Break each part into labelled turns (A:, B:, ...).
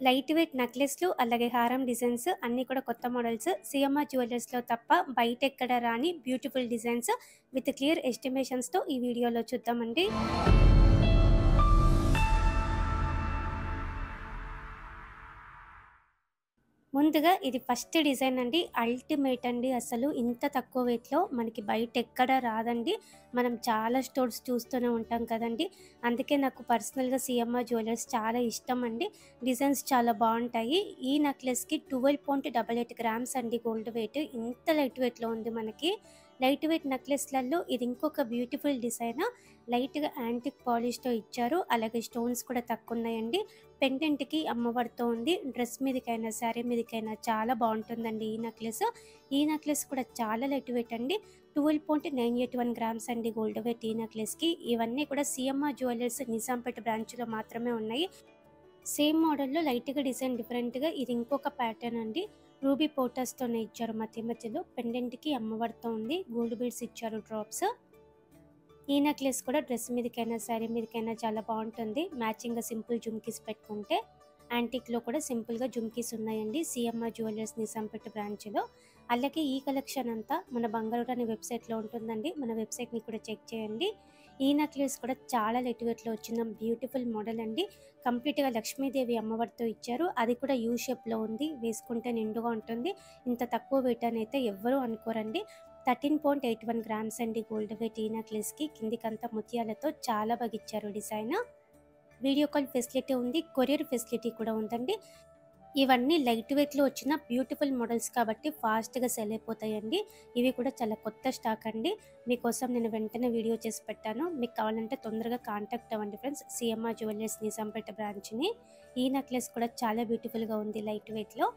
A: Light weight నెక్లెస్‌లు, అలాగే హారం designs అన్నీ కూడా కొత్త మోడల్స్ సీఎంఆర్ జ్యువెలర్స్‌లో తప్ప బయటెక్కడ రాని బ్యూటిఫుల్ డిజైన్స్ విత్ క్లియర్ ఎస్టిమేషన్స్‌తో ఈ వీడియోలో చూద్దామండి. ముందుగా ఇది ఫస్ట్ డిజైన్ అండి. అల్టిమేట్ అండి. అసలు ఇంత తక్కువ వెయిట్‌లో మనకి బయట ఎక్కడ రాదండి. మనం చాలా స్టోర్స్ చూస్తూనే ఉంటాం కదండీ. అందుకే నాకు పర్సనల్‌గా సీఎంఆర్ జ్యువెలర్స్ చాలా ఇష్టం అండి. డిజైన్స్ చాలా బావుంటాయి. ఈ నెక్లెస్‌కి 12.88 గ్రామ్స్ అండి గోల్డ్ వెయిట్. ఇంత లైట్ వెయిట్‌లో ఉంది మనకి. లైట్ వెయిట్ నెక్లెస్‌లలో ఇది ఇంకొక బ్యూటిఫుల్ డిజైన్. లైట్‌గా యాంటిక్ పాలిష్‌తో ఇచ్చారు. అలాగే స్టోన్స్ కూడా తక్కువున్నాయండి. పెండెంట్‌కి అమ్మవారితో ఉంది. డ్రెస్ మీదకైనా, శారీ మీదకైనా చాలా బావుంటుందండి ఈ నెక్లెస్. ఈ నెక్లెస్ కూడా చాలా లైట్ వెయిట్ అండి. 12.981 గ్రామ్స్ అండి గోల్డ్ వెయిట్ ఈ నెక్లెస్‌కి. ఇవన్నీ కూడా సీఎంఆర్ జ్యువెలర్స్ నిజాంపేట బ్రాంచ్‌లో మాత్రమే ఉన్నాయి. సేమ్ మోడల్‌లో లైట్‌గా డిజైన్ డిఫరెంట్‌గా ఇది ఇంకొక ప్యాటర్న్ అండి. రూబీ పోటాస్‌తోనే ఇచ్చారు మధ్య మధ్యలో. పెండెంట్‌కి అమ్మవారితో ఉంది. గోల్డ్ బీడ్స్ ఇచ్చారు డ్రాప్స్. ఈ నెక్లెస్ కూడా డ్రెస్ మీదకైనా, శారీ మీదకైనా చాలా బావుంటుంది. మ్యాచింగ్‌గా సింపుల్ జుమ్కీస్ పెట్టుకుంటే. యాంటిక్‌లో కూడా సింపుల్‌గా జుమ్కీస్ ఉన్నాయండి. సీఎంఆర్ జ్యువెలర్స్ నిజాంపేట బ్రాంచ్‌లో. అలాగే ఈ కలెక్షన్ అంతా మన బంగారు అనే వెబ్‌సైట్‌లో ఉంటుందండి. మన వెబ్‌సైట్‌ని కూడా చెక్ చేయండి. ఈ నెక్లెస్ కూడా చాలా లైట్ వెయిట్‌లో వచ్చిన బ్యూటిఫుల్ మోడల్ అండి. కంప్లీట్‌గా లక్ష్మీదేవి అమ్మవారితో ఇచ్చారు. అది కూడా యూ షేప్‌లో ఉంది. వేసుకుంటే నిండుగా ఉంటుంది. ఇంత తక్కువ వెయిట్ అని అయితే ఎవ్వరూ అనుకోరండి. 13.81 గ్రామ్స్ అండి గోల్డ్ వెయిట్ ఈ నెక్లెస్‌కి. కిందికంతా ముత్యాలతో చాలా బాగా ఇచ్చారు డిజైన్. వీడియో కాల్ ఫెసిలిటీ ఉంది. కొరియర్ ఫెసిలిటీ కూడా ఉందండి. ఇవన్నీ లైట్ వెయిట్‌లో వచ్చిన బ్యూటిఫుల్ మోడల్స్ కాబట్టి ఫాస్ట్‌గా సెల్ అయిపోతాయండి. ఇవి కూడా చాలా కొత్త స్టాక్ అండి. మీకోసం నేను వెంటనే వీడియో చేసి పెట్టాను. మీకు కావాలంటే తొందరగా కాంటాక్ట్ అవ్వండి ఫ్రెండ్స్. సీఎంఆర్ జ్యువెలర్స్ నిజాంపేట బ్రాంచ్‌ని. ఈ నెక్లెస్ కూడా చాలా బ్యూటిఫుల్‌గా ఉంది లైట్ వెయిట్‌లో.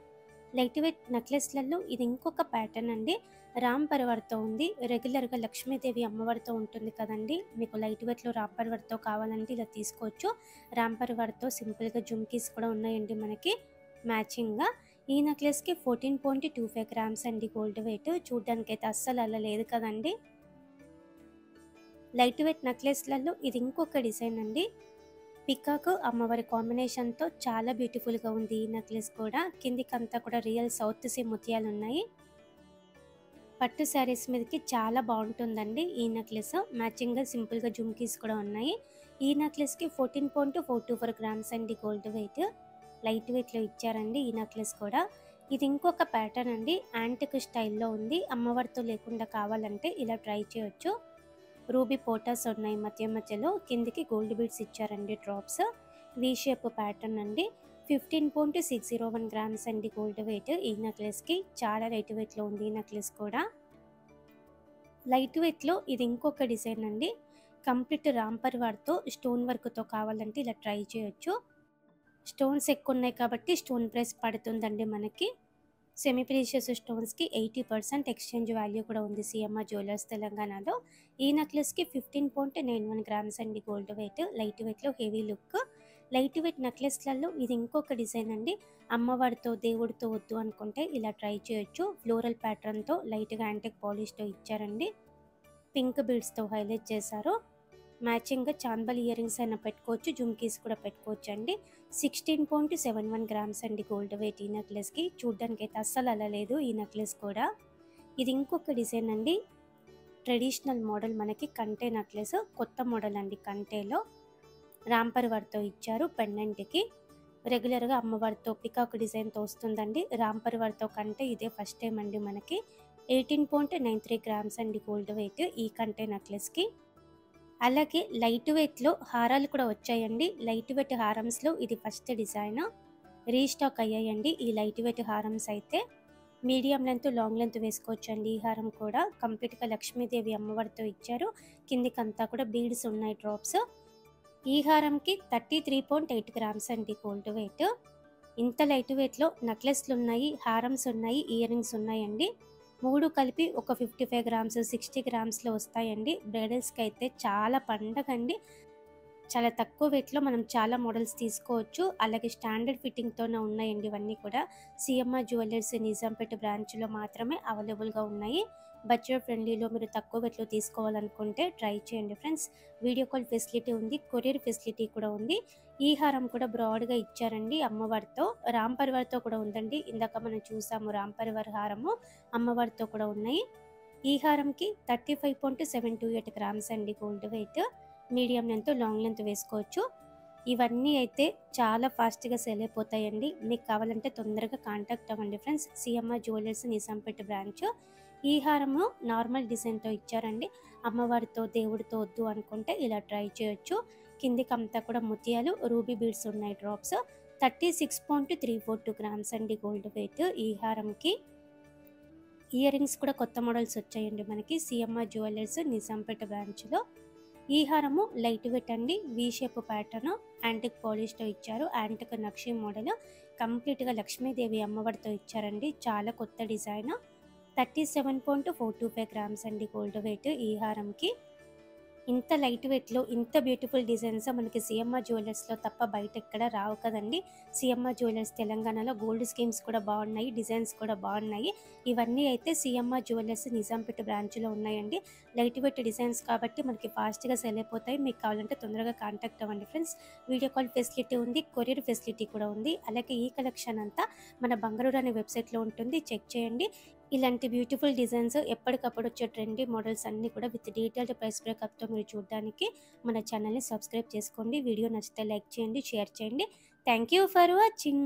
A: లైట్ వెయిట్ నెక్లెస్‌లలో ఇది ఇంకొక ప్యాటర్న్ అండి. రామ్ పరివార్‌తో ఉంది. రెగ్యులర్‌గా లక్ష్మీదేవి అమ్మవారితో ఉంటుంది కదండీ. మీకు లైట్ వెయిట్‌లో రామ్ పరివార్‌తో కావాలంటే ఇలా తీసుకోవచ్చు. రామ్ పరివార్‌తో సింపుల్‌గా జుమ్కీస్ కూడా ఉన్నాయండి మనకి మ్యాచింగ్‌గా. ఈ నెక్లెస్‌కి 14.25 గ్రామ్స్ అండి గోల్డ్ వెయిట్. చూడ్డానికైతే అస్సలు అలా లేదు కదండీ. లైట్ వెయిట్ నెక్లెస్‌లలో ఇది ఇంకొక డిజైన్ అండి. పికాక్ అమ్మవారి కాంబినేషన్‌తో చాలా బ్యూటిఫుల్‌గా ఉంది ఈ నెక్లెస్ కూడా. కిందికంతా కూడా రియల్ సౌత్ సీ ముత్యాలున్నాయి. పట్టు శారీస్ మీదకి చాలా బావుంటుందండి ఈ నెక్లెస్. మ్యాచింగ్‌గా సింపుల్‌గా జుమ్కీస్ కూడా ఉన్నాయి. ఈ నెక్లెస్‌కి 14.424 గ్రామ్స్ అండి గోల్డ్ వెయిట్. లైట్ వెయిట్‌లో ఇచ్చారండి ఈ నెక్లెస్ కూడా. ఇది ఇంకొక ప్యాటర్న్ అండి. యాంటిక్ స్టైల్‌లో ఉంది. అమ్మవారితో లేకుండా కావాలంటే ఇలా ట్రై చేయొచ్చు. రూబీ పోటాస్ ఉన్నాయి మధ్య మధ్యలో. కిందికి గోల్డ్ బీడ్స్ ఇచ్చారండి డ్రాప్స్. వి షేప్ ప్యాటర్న్ అండి. 15.601 గ్రామ్స్ అండి గోల్డ్ వెయిట్ ఈ నెక్లెస్‌కి. చాలా లైట్ వెయిట్‌లో ఉంది ఈ నెక్లెస్ కూడా. లైట్ వెయిట్‌లో ఇది ఇంకొక డిజైన్ అండి. కంప్లీట్ రామ్ పరివార్‌తో స్టోన్ వర్క్‌తో కావాలంటే ఇలా ట్రై చేయొచ్చు. స్టోన్స్ ఎక్కువున్నాయి కాబట్టి స్టోన్ ప్రైస్ పడుతుందండి మనకి. సెమీ ప్రీషియస్ స్టోన్స్‌కి 80% ఎక్స్‌చేంజ్ వాల్యూ కూడా ఉంది సీఎంఆర్ జ్యువెలర్స్ తెలంగాణలో. ఈ నెక్లెస్‌కి 15.91 గ్రామ్స్ అండి గోల్డ్ వెయిట్. లైట్ వెయిట్‌లో హెవీ లుక్. లైట్ వెయిట్ నెక్లెస్‌లలో ఇది ఇంకొక డిజైన్ అండి. అమ్మవారితో, దేవుడితో వద్దు అనుకుంటే ఇలా ట్రై చేయొచ్చు. ఫ్లోరల్ ప్యాటర్న్‌తో లైట్‌గా యాంటిక్ పాలిష్‌తో ఇచ్చారండి. పింక్ బీడ్స్‌తో హైలైట్ చేశారు. మ్యాచింగ్‌గా చాంబల్ ఇయర్ రింగ్స్ అయినా పెట్టుకోవచ్చు. జుమ్కీస్ కూడా పెట్టుకోవచ్చండి. 16.71 గ్రామ్స్ అండి గోల్డ్ వెయిట్ ఈ నెక్లెస్‌కి. చూడ్డానికైతే అస్సలు అలా లేదు ఈ నెక్లెస్ కూడా. ఇది ఇంకొక డిజైన్ అండి. ట్రెడిషనల్ మోడల్ మనకి కంటే నెక్లెస్. కొత్త మోడల్ అండి కంటేలో. రామ్ పరివార్‌తో ఇచ్చారు పెండెంట్‌కి. రెగ్యులర్‌గా అమ్మవారితో పికాక్ డిజైన్‌తో వస్తుందండి. రామ్ పరివార్‌తో కంటే ఇదే ఫస్ట్ టైం అండి మనకి. 18.93 గ్రామ్స్ అండి గోల్డ్ వెయిట్ ఈ కంటే నెక్లెస్‌కి. అలాగే లైట్ వెయిట్‌లో హారాలు కూడా వచ్చాయండి. లైట్ వెయిట్ హారమ్స్‌లో ఇది ఫస్ట్ డిజైన్. రీస్టాక్ అయ్యాయండి ఈ లైట్ వెయిట్ హారమ్స్ అయితే. మీడియం లెంత్, లాంగ్ లెంత్ వేసుకోవచ్చండి ఈ హారం కూడా. కంప్లీట్‌గా లక్ష్మీదేవి అమ్మవారితో ఇచ్చారు. కిందికంతా కూడా బీడ్స్ ఉన్నాయి డ్రాప్స్. ఈ హారంకి 33.8 గ్రామ్స్ అండి గోల్డ్ వెయిట్. ఇంత లైట్ వెయిట్‌లో నెక్లెస్‌లున్నాయి, హారమ్స్ ఉన్నాయి, ఇయర్ రింగ్స్ ఉన్నాయండి. 3 కలిపి ఒక 55 గ్రామ్స్, 60 గ్రామ్స్‌లో వస్తాయండి. బ్రైడల్స్‌కైతే చాలా పండగండి. చాలా తక్కువ వెయిట్‌లో మనం చాలా మోడల్స్ తీసుకోవచ్చు. అలాగే స్టాండర్డ్ ఫిట్టింగ్‌తోనే ఉన్నాయండి ఇవన్నీ కూడా. సీఎంఆర్ జ్యువెలర్స్ నిజాంపేట బ్రాంచ్‌లో మాత్రమే అవైలబుల్‌గా ఉన్నాయి. బడ్జెట్ ఫ్రెండ్లీలో మీరు తక్కువ వెయిట్‌లో తీసుకోవాలనుకుంటే ట్రై చేయండి ఫ్రెండ్స్. వీడియో కాల్ ఫెసిలిటీ ఉంది. కొరియర్ ఫెసిలిటీ కూడా ఉంది. ఈ హారం కూడా బ్రాడ్‌గా ఇచ్చారండి అమ్మవారితో. రామ్ పరివార్‌తో కూడా ఉందండి. ఇందాక మనం చూసాము రామ్ పరివార్ హారము అమ్మవారితో కూడా ఉన్నాయి. ఈ హారంకి 35.728 గ్రామ్స్ అండి gold weight. Medium length, long length వేసుకోవచ్చు. ఇవన్నీ అయితే చాలా ఫాస్ట్‌గా సేల్ అయిపోతాయండి. మీకు కావాలంటే తొందరగా కాంటాక్ట్ అవ్వండి friends. CMR jewellers Nizampet branch. ఈ హారము నార్మల్ డిజైన్‌తో ఇచ్చారండి. అమ్మవారితో, దేవుడితో వద్దు అనుకుంటే ఇలా ట్రై చేయొచ్చు. కిందికంతా కూడా ముత్యాలు, రూబీ బీడ్స్ ఉన్నాయి డ్రాప్స్. 36.342 గ్రామ్స్ అండి గోల్డ్ వెయిట్ ఈ హారంకి. ఇయర్ రింగ్స్ కూడా కొత్త మోడల్స్ వచ్చాయండి మనకి సీఎంఆర్ జ్యువెలర్స్ నిజాంపేట బ్రాంచ్‌లో. ఈ హారము లైట్ వెయిట్ అండి. వి షేప్ ప్యాటర్న్ యాంటిక్ పాలిష్‌తో ఇచ్చారు. యాంటిక్ నక్షి మోడల్ కంప్లీట్‌గా లక్ష్మీదేవి అమ్మవారితో ఇచ్చారండి. చాలా కొత్త డిజైన్. 37.425 గ్రామ్స్ అండి గోల్డ్ వెయిట్ ఈ హారంకి. ఇంత లైట్ వెయిట్‌లో ఇంత బ్యూటిఫుల్ డిజైన్స్ మనకి సీఎంఆర్ జ్యువెలర్స్‌లో తప్ప బయట ఎక్కడ రావు కదండీ. సీఎంఆర్ జ్యువెలర్స్ తెలంగాణలో గోల్డ్ స్కీమ్స్ కూడా బాగున్నాయి. డిజైన్స్ కూడా బాగున్నాయి. ఇవన్నీ అయితే సీఎంఆర్ జ్యువెలర్స్ నిజాంపేట బ్రాంచ్‌లో ఉన్నాయండి. లైట్ వెయిట్ డిజైన్స్ కాబట్టి మనకి ఫాస్ట్‌గా సేల్ అయిపోతాయి. మీకు కావాలంటే తొందరగా కాంటాక్ట్ అవ్వండి ఫ్రెండ్స్. వీడియో కాల్ ఫెసిలిటీ ఉంది. కొరియర్ ఫెసిలిటీ కూడా ఉంది. అలాగే ఈ కలెక్షన్ అంతా మన బంగారు అనే వెబ్‌సైట్‌లో ఉంటుంది. చెక్ చేయండి. ఇలాంటి బ్యూటిఫుల్ డిజైన్స్ ఎప్పటికప్పుడు వచ్చే ట్రెండీ మోడల్స్ అన్నీ కూడా విత్ డీటెయిల్డ్ ప్రైస్ బ్రేకప్‌తో మీరు చూడడానికి మన ఛానల్‌ని సబ్స్క్రైబ్ చేసుకోండి. వీడియో నచ్చితే లైక్ చేయండి, షేర్ చేయండి. Thank you for watching.